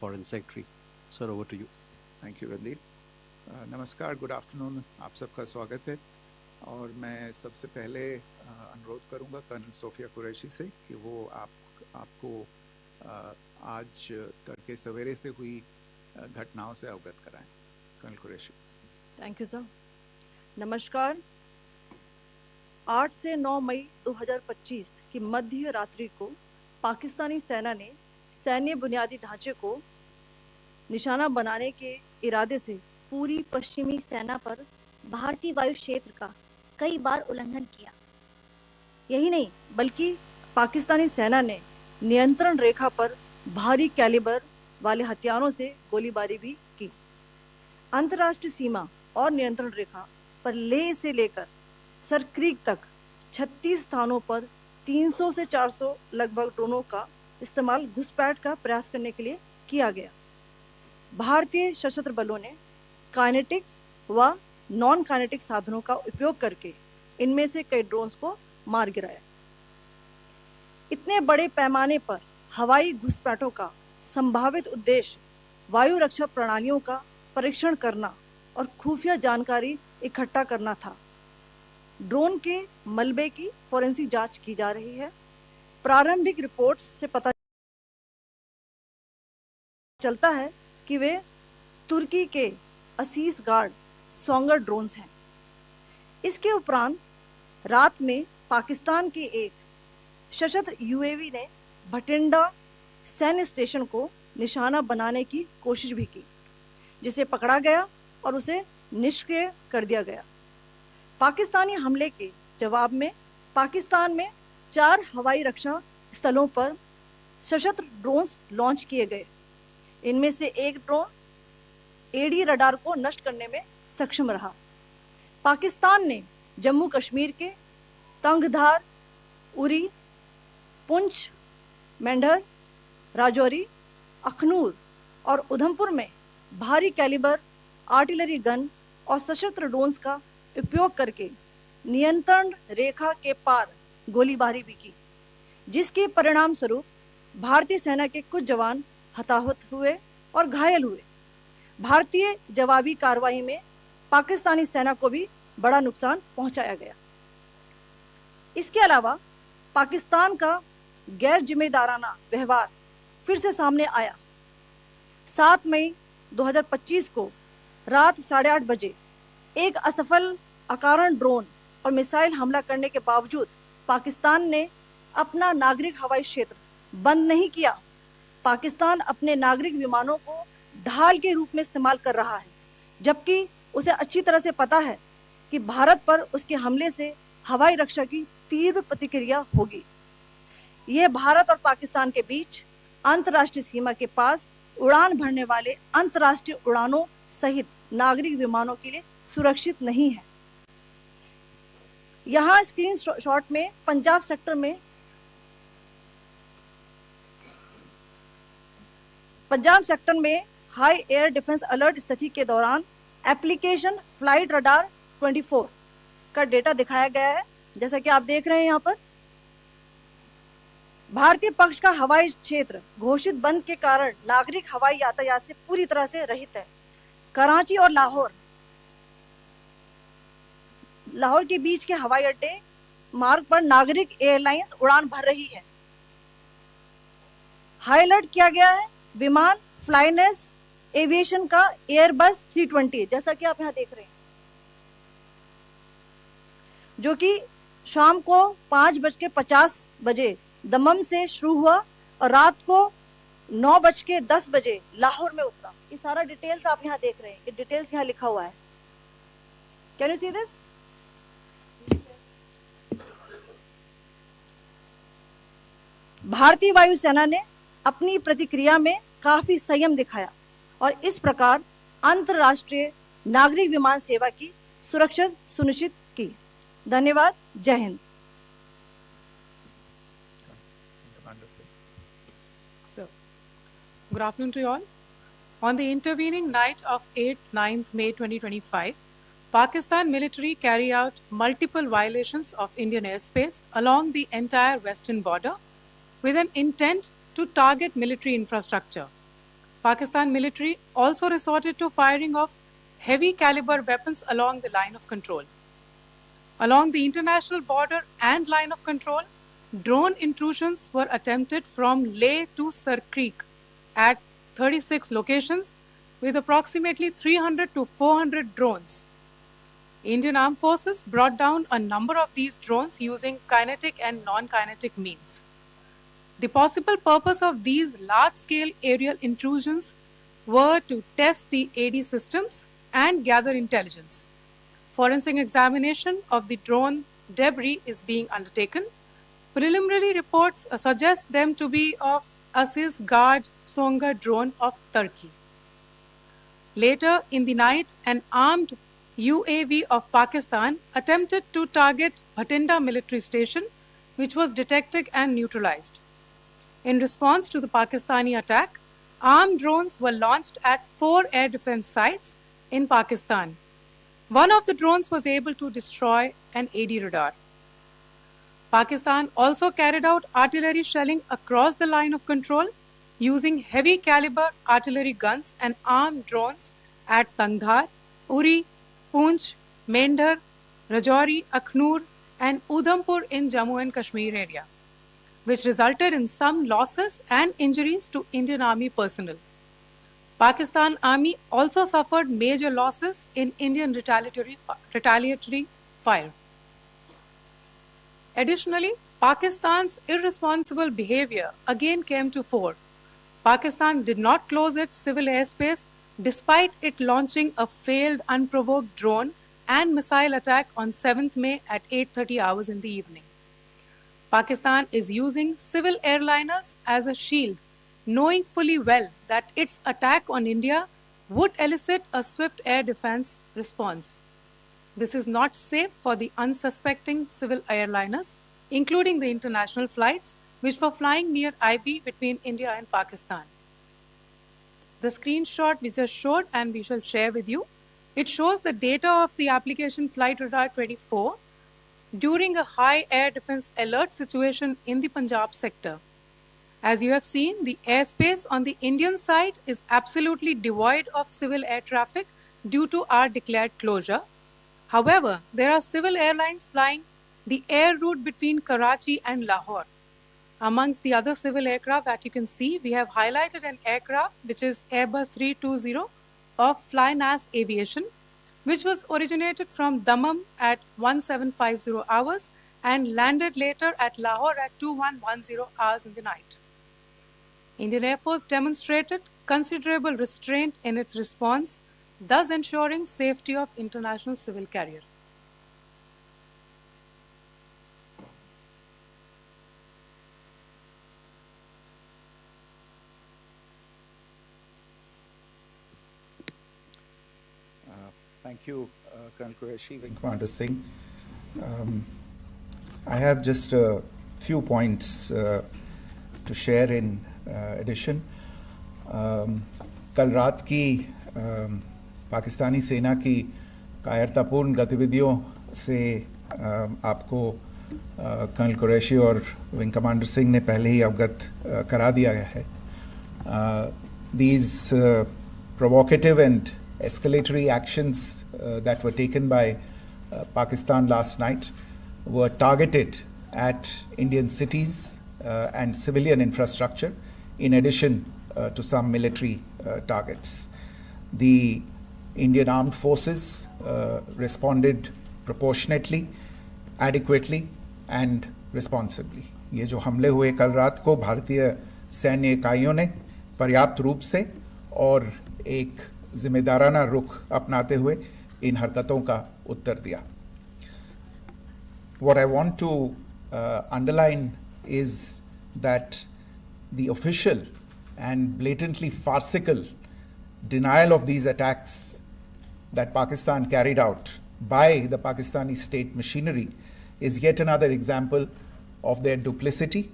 Foreign Secretary. Sir, over to you. Thank you Randeep. नमस्कार, good afternoon, आप सबका स्वागत है. और मैं सबसे पहले अनुरोध करूंगा कर्नल सोफिया कुरैशी से कि वो आपको आज तड़के सवेरे से हुई घटनाओं से अवगत कराएं. Colonel Qureshi. Thank you sir. नमस्कार. 8 से 9 मई 2025 की मध्य रात्रि को पाकिस्तानी सेना ने सैन्य बुनियादी ढांचे को निशाना बनाने के इरादे से पूरी पश्चिमी सेना पर भारतीय वायु क्षेत्र का कई बार उल्लंघन किया. यही नहीं बल्कि पाकिस्तानी सेना ने नियंत्रण रेखा पर भारी कैलिबर वाले हथियारों से गोलीबारी भी की. अंतर्राष्ट्रीय सीमा और नियंत्रण रेखा पर लेह से लेकर सर क्रीक तक 36 स्थानों पर 300 से 400 लगभग ड्रोनों का इस्तेमाल घुसपैठ का प्रयास करने के लिए किया गया. भारतीय सशस्त्र बलों ने काइनेटिक्स व नॉन काइनेटिक साधनों का उपयोग करके इनमें से कई ड्रोन्स को मार गिराया. इतने बड़े पैमाने पर हवाई घुसपैठों का संभावित उद्देश्य वायु रक्षा प्रणालियों का परीक्षण करना और खुफिया जानकारी इकट्ठा करना था. ड्रोन के मलबे की फोरेंसिक जांच की जा रही है. प्रारंभिक रिपोर्ट्स से पता चलता है कि वे तुर्की के असीस गार्ड सोंगर ड्रोन्स हैं. इसके उपरांत रात में पाकिस्तान के एक सशस्त्र यूएवी ने भटिंडा सैन्य स्टेशन को निशाना बनाने की कोशिश भी की, जिसे पकड़ा गया और उसे निष्क्रिय कर दिया गया. पाकिस्तानी हमले के जवाब में पाकिस्तान में 4 हवाई रक्षा स्थलों पर सशस्त्र ड्रोन्स लॉन्च किए गए. इनमें से एक ड्रोन एडी रडार को नष्ट करने में सक्षम रहा. पाकिस्तान ने जम्मू कश्मीर के तंगधार, उरी, पुंछ, मेंढर, राजौरी, अखनूर और उधमपुर में भारी कैलिबर आर्टिलरी गन और सशस्त्र ड्रोन्स का उपयोग करके नियंत्रण रेखा के पार गोलीबारी भी की, जिसके परिणाम स्वरूप भारतीय सेना के कुछ जवान हताहत हुए और घायल हुए. भारतीय जवाबी कार्रवाई में पाकिस्तानी सेना को भी बड़ा नुकसान पहुंचाया गया. इसके अलावा पाकिस्तान का गैर जिम्मेदाराना व्यवहार फिर से सामने आया. 7 मई 2025 को रात 8:30 बजे एक असफल अकारण ड्रोन और मिसाइल हमला करने के बावजूद पाकिस्तान ने अपना नागरिक हवाई क्षेत्र बंद नहीं किया. पाकिस्तान अपने नागरिक विमानों को ढाल के रूप में इस्तेमाल कर रहा है, जबकि उसे अच्छी तरह से पता है कि भारत पर उसके हमले से हवाई रक्षा की तीव्र प्रतिक्रिया होगी. यह भारत और पाकिस्तान के बीच अंतर्राष्ट्रीय सीमा के पास उड़ान भरने वाले अंतर्राष्ट्रीय उड़ानों सहित नागरिक विमानों के लिए सुरक्षित नहीं है. यहाँ स्क्रीन शॉट में पंजाब सेक्टर में हाई एयर डिफेंस अलर्ट स्थिति के दौरान एप्लीकेशन फ्लाइट रडार 24 का डेटा दिखाया गया है. जैसा कि आप देख रहे हैं, यहाँ पर भारतीय पक्ष का हवाई क्षेत्र घोषित बंद के कारण नागरिक हवाई यातायात से पूरी तरह से रहित है. कराची और लाहौर के बीच के हवाई अड्डे मार्ग पर नागरिक एयरलाइंस उड़ान भर रही है. हाई अलर्ट किया गया है विमान फ्लाइनेस एविएशन का एयरबस 320, जैसा कि आप यहाँ देख रहे हैं, जो कि शाम को 5:50 बजे दमम से शुरू हुआ और रात को 9:10 बजे लाहौर में उतरा. ये सारा डिटेल्स आप यहाँ देख रहे हैं. ये डिटेल्स यहाँ लिखा हुआ है. Can you see this? भारतीय वायुसेना ने अपनी प्रतिक्रिया में काफी संयम दिखाया और इस प्रकार अंतर्राष्ट्रीय नागरिक विमान सेवा की सुरक्षा सुनिश्चित की. धन्यवाद. जय Hind. So, good afternoon to you all. On the intervening night of 8th 9th May 2025, Pakistan military carry out multiple violations of Indian airspace along the entire western border with an intent to target military infrastructure. Pakistan military also resorted to firing of heavy caliber weapons along the line of control. Along the international border and line of control, drone intrusions were attempted from Leh to Sir Creek at 36 locations with approximately 300 to 400 drones. Indian Armed Forces brought down a number of these drones using kinetic and non-kinetic means. The possible purpose of these large-scale aerial intrusions were to test the AD systems and gather intelligence. Forensic examination of the drone debris is being undertaken. Preliminary reports suggest them to be of Aziz Guard Songa drone of Turkey. Later in the night, an armed UAV of Pakistan attempted to target Bhatinda military station, which was detected and neutralized. In response to the Pakistani attack, armed drones were launched at 4 air defense sites in Pakistan. One of the drones was able to destroy an AD radar. Pakistan also carried out artillery shelling across the line of control using heavy caliber artillery guns and armed drones at Tangdhar, Uri, Poonch, Mendhar, Rajouri, Akhnur and Udhampur in Jammu and Kashmir area, which resulted in some losses and injuries to Indian Army personnel. Pakistan Army also suffered major losses in Indian retaliatory fire. Additionally, Pakistan's irresponsible behavior again came to fore. Pakistan did not close its civil airspace despite it launching a failed unprovoked drone and missile attack on 7th May at 8:30 hours in the evening. Pakistan is using civil airliners as a shield, knowing fully well that its attack on India would elicit a swift air defense response. This is not safe for the unsuspecting civil airliners, including the international flights which were flying near IB between India and Pakistan. The screenshot we just showed and we shall share with you, it shows the data of the application Flight Radar 24 during a high air defense alert situation in the Punjab sector. As you have seen, the airspace on the Indian side is absolutely devoid of civil air traffic due to our declared closure. However, there are civil airlines flying the air route between Karachi and Lahore. Amongst the other civil aircraft that you can see, we have highlighted an aircraft which is Airbus 320 of Flynas Aviation, which was originated from Dammam at 1750 hours and landed later at Lahore at 2110 hours in the night. Indian Air Force demonstrated considerable restraint in its response, thus ensuring safety of international civil carrier. Thank you, Colonel Qureshi, Wing Commander Singh. I have just a few points to share in addition. कल रात की पाकिस्तानी सेना की कायरतापूर्ण गतिविधियों से आपको colonel Qureshi और विंग कमांडर सिंह ने पहले ही अवगत करा दिया गया है. These provocative and escalatory actions that were taken by Pakistan last night were targeted at Indian cities and civilian infrastructure, in addition to some military targets. The Indian Armed Forces responded proportionately, adequately and responsibly. ये जो हमले हुए कल रात को भारतीय सैन्य इकाइयों ने पर्याप्त रूप से और एक जिम्मेदाराना रुख अपनाते हुए इन हरकतों का उत्तर दिया. What I want to underline is that the official and blatantly farcical denial of these attacks that Pakistan carried out by the Pakistani state machinery is yet another example of their duplicity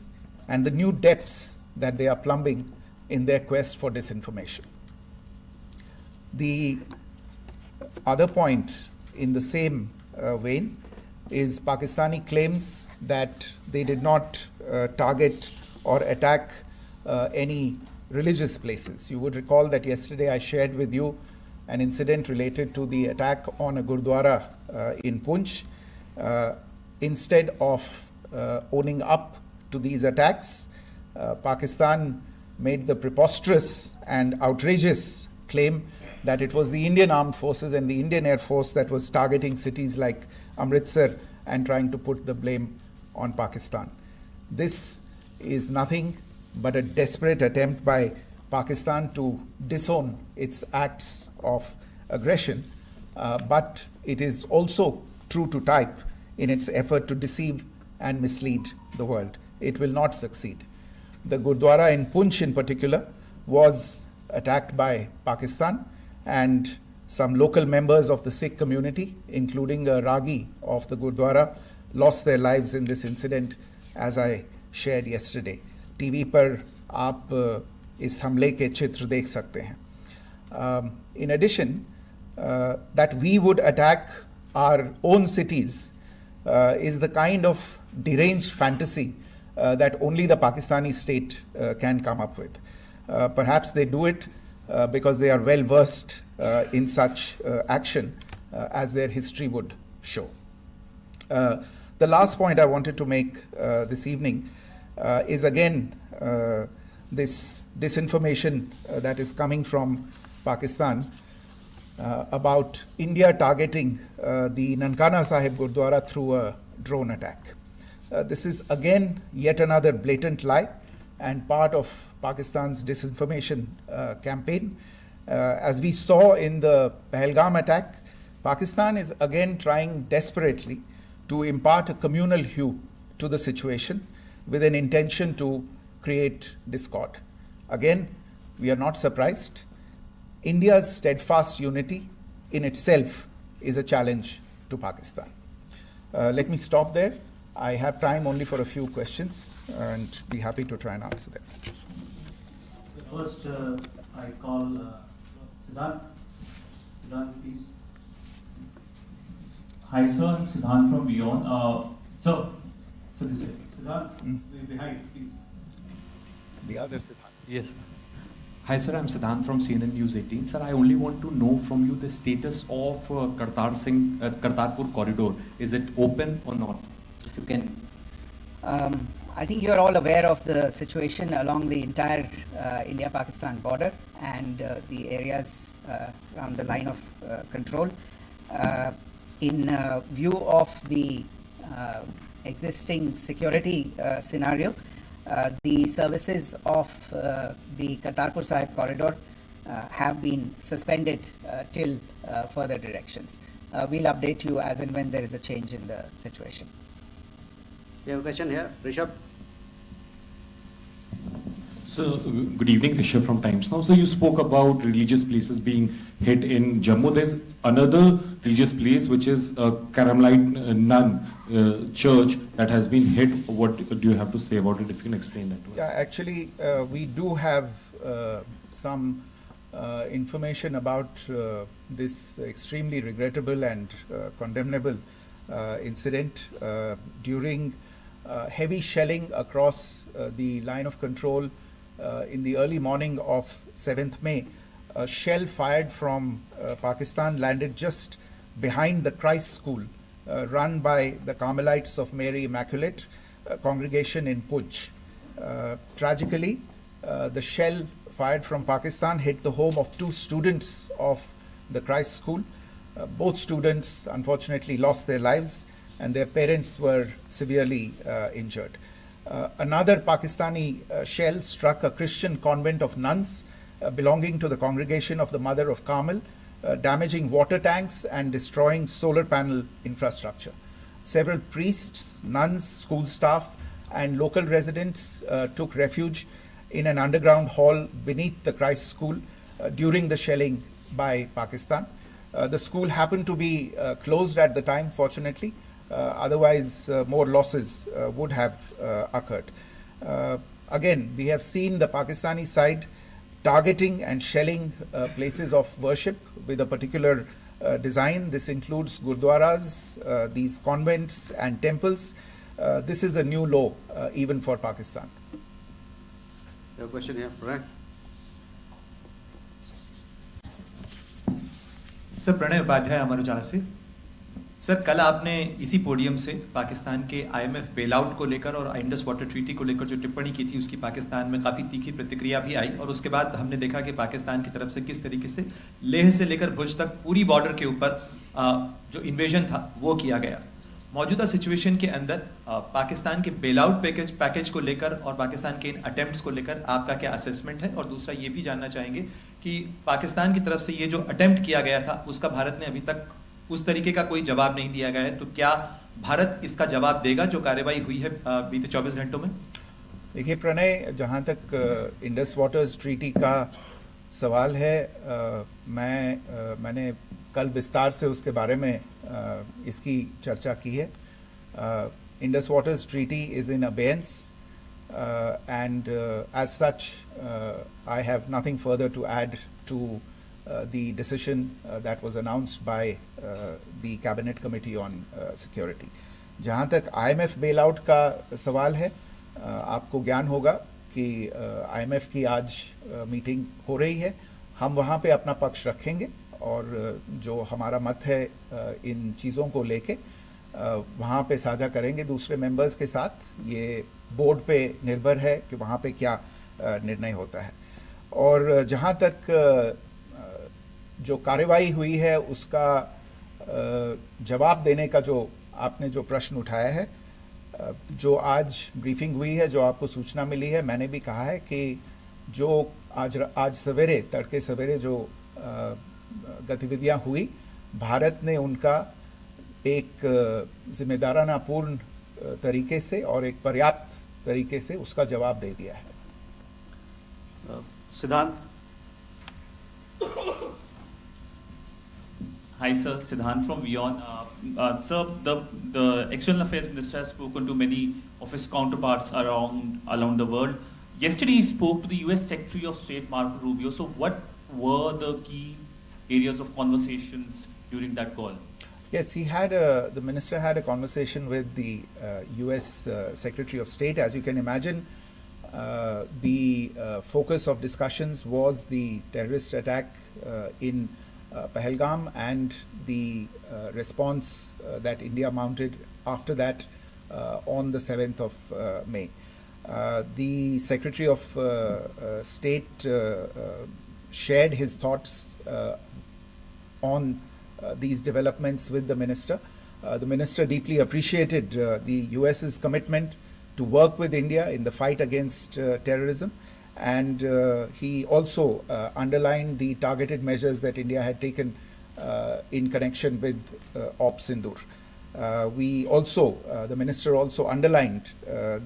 and the new depths that they are plumbing in their quest for disinformation. The other point in the same vein is Pakistani claims that they did not target or attack any religious places. You would recall that yesterday I shared with you an incident related to the attack on a Gurdwara in Poonch. Instead of owning up to these attacks, Pakistan made the preposterous and outrageous claim that it was the Indian Armed Forces and the Indian Air Force that was targeting cities like Amritsar and trying to put the blame on Pakistan. This is nothing but a desperate attempt by Pakistan to disown its acts of aggression, but it is also true to type in its effort to deceive and mislead the world. It will not succeed. The Gurdwara in Poonch in particular was attacked by Pakistan, and some local members of the Sikh community, including a Ragi of the Gurdwara, lost their lives in this incident, as I shared yesterday. TV पर आप इस हमले के चित्र देख सकते हैं. In addition, that we would attack our own cities is the kind of deranged fantasy that only the Pakistani state can come up with. Perhaps they do it because they are well versed in such action, as their history would show. The last point I wanted to make this evening is again this disinformation that is coming from Pakistan about India targeting the Nankana Sahib Gurdwara through a drone attack. This is again yet another blatant lie and part of Pakistan's disinformation campaign. As we saw in the Pahalgam attack, Pakistan is again trying desperately to impart a communal hue to the situation with an intention to create discord. Again, we are not surprised. India's steadfast unity in itself is a challenge to Pakistan. Let me stop there. I have time only for a few questions and be happy to try and answer them. First, I call Siddhant. Siddhant, please. Hi, sir. I'm Siddhant from Beyond. So this is Siddhant, behind, please. The other Siddhant. yes. Hi, sir. I'm Siddhant from CNN News 18. Sir, I only want to know from you the status of Kartarpur corridor. Is it open or not? If you can. I think you're all aware of the situation along the entire India-Pakistan border and the areas around the line of control. In view of the existing security scenario, the services of the Kartarpur Sahib corridor have been suspended till further directions. We'll update you as and when there is a change in the situation. We have a question here. Rishabh. So, good evening, Rishabh from Times Now. So, you spoke about religious places being hit in Jammu. There's another religious place which is a Carmelite nun church that has been hit. What do you have to say about it? If you can explain that to us. Yeah, actually, we do have some information about this extremely regrettable and condemnable incident. During heavy shelling across the line of control in the early morning of 7th May, a shell fired from Pakistan landed just behind the Christ School run by the Carmelites of Mary Immaculate congregation in Poonch. Tragically, the shell fired from Pakistan hit the home of 2 students of the Christ School. Both students unfortunately lost their lives and their parents were severely injured. Another Pakistani shell struck a Christian convent of nuns belonging to the congregation of the Mother of Carmel, damaging water tanks and destroying solar panel infrastructure. Several priests, nuns, school staff and local residents took refuge in an underground hall beneath the Christ School during the shelling by Pakistan. The school happened to be closed at the time, fortunately. Otherwise, more losses would have occurred. Again, we have seen the Pakistani side targeting and shelling places of worship with a particular design. This includes gurdwaras, these convents and temples. This is a new low even for Pakistan. We have a question here. Right. Sir Pranay Upadhyay Amar Ujala से। Sir कल आपने इसी podium से पाकिस्तान के IMF bail out को लेकर और Indus water treaty को लेकर जो टिप्पणी की थी उसकी पाकिस्तान में काफ़ी तीखी प्रतिक्रिया भी आई, और उसके बाद हमने देखा कि पाकिस्तान की तरफ से किस तरीके से लेह से लेकर भुज तक पूरी बॉर्डर के ऊपर जो इन्वेजन था वो किया गया। मौजूदा सिचुएशन के अंदर पाकिस्तान के बेल आउट पैकेज को लेकर और पाकिस्तान के इन अटेम्प्ट्स को लेकर आपका क्या असेसमेंट है, और दूसरा ये भी जानना चाहेंगे कि पाकिस्तान की तरफ से ये जो अटेम्प्ट किया गया था उसका भारत ने अभी तक उस तरीके का कोई जवाब नहीं दिया गया है, तो क्या भारत इसका जवाब देगा जो कार्रवाई हुई है बीते 24 घंटों में? देखिए प्रणय, जहाँ तक इंडस वाटर्स ट्रीटी का सवाल है, मैंने कल विस्तार से उसके बारे में इसकी चर्चा की है। Indus Waters Treaty is in abeyance and as such I have nothing further to add to the decision that was announced by the Cabinet Committee on Security. जहाँ तक IMF bailout का सवाल है, आपको ज्ञान होगा कि IMF की आज मीटिंग हो रही है। हम वहाँ पे अपना पक्ष रखेंगे और जो हमारा मत है इन चीज़ों को लेके वहाँ पे साझा करेंगे दूसरे मेंबर्स के साथ। ये बोर्ड पे निर्भर है कि वहाँ पे क्या निर्णय होता है। और जहाँ तक जो कार्रवाई हुई है उसका जवाब देने का जो आपने जो प्रश्न उठाया है, जो आज ब्रीफिंग हुई है, जो आपको सूचना मिली है, मैंने भी कहा है कि जो आज सवेरे तड़के सवेरे जो गतिविधियां हुई, भारत ने उनका एक जिम्मेदाराना पूर्ण तरीके से और एक पर्याप्त तरीके से उसका जवाब दे दिया है। सिद्धांत। Hi sir, Siddhant from Vion. Sir, the External Affairs Minister has spoken to many of his counterparts around the world. Yesterday he spoke to the US Secretary of State Marco Rubio. So what were the key areas of conversations during that call? Yes, the minister had a conversation with the US Secretary of State. As you can imagine, the focus of discussions was the terrorist attack in Pahalgam and the response that India mounted after that on the 7th of May. The Secretary of State shared his thoughts on these developments with the minister. The minister deeply appreciated the US's commitment to work with India in the fight against terrorism. And he also underlined the targeted measures that India had taken in connection with Op Sindoor. The minister also underlined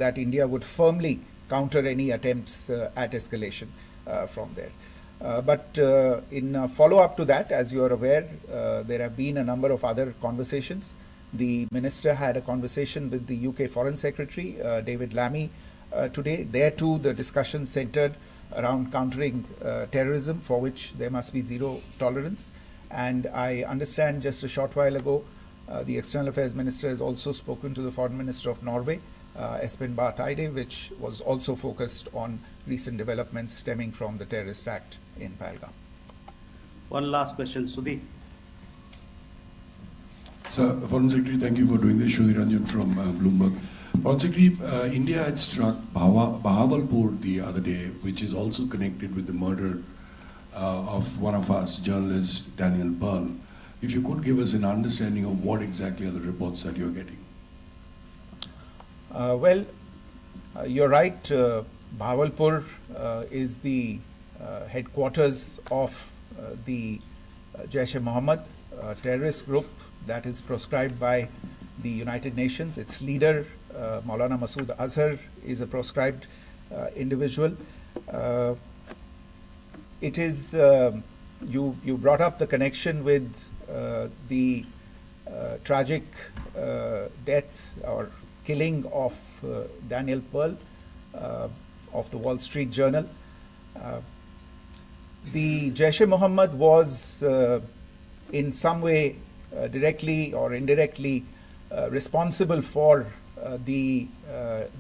that India would firmly counter any attempts at escalation from there. But in follow-up to that, as you are aware, there have been a number of other conversations. The minister had a conversation with the UK Foreign Secretary, David Lammy, today. There too, the discussion centered around countering terrorism, for which there must be zero tolerance. And I understand just a short while ago, the External Affairs Minister has also spoken to the Foreign Minister of Norway, Espen Barth Eide, which was also focused on recent developments stemming from the terrorist act in Pahalgam. One last question, Sudhi. Sir, Foreign Secretary, thank you for doing this. Sudhi Ranjan from Bloomberg. Foreign Secretary, India had struck Bahawalpur the other day, which is also connected with the murder of one of us, journalist Daniel Pearl. If you could give us an understanding of what exactly are the reports that you're getting. You're right. Bahawalpur is the headquarters of the Jaish-e-Mohammed terrorist group that is proscribed by the United Nations. Its leader, Maulana Masood Azhar, is a proscribed individual. It is, you brought up the connection with the tragic death or killing of Daniel Pearl of the Wall Street Journal. The Jaish-e-Mohammed was in some way directly or indirectly responsible for the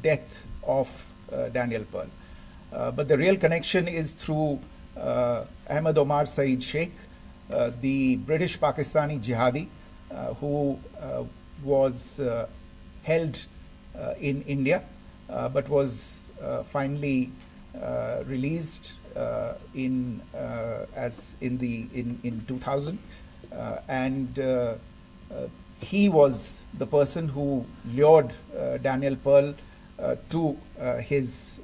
death of Daniel Pearl. But the real connection is through Ahmed Omar Saeed Sheikh, the British Pakistani jihadi who was held in India but was finally released in 2000, and he was the person who lured Daniel Pearl to his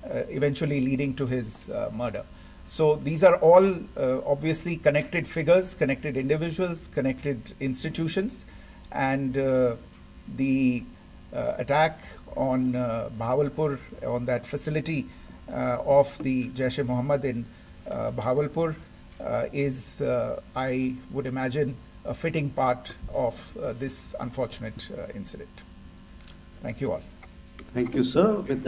eventually leading to his murder. So these are all obviously connected figures, connected individuals, connected institutions, and the attack on Bahawalpur, on that facility of the Jaish-e-Mohammed in Bahawalpur is, I would imagine, a fitting part of this unfortunate incident. Thank you all. Thank you, sir. With that,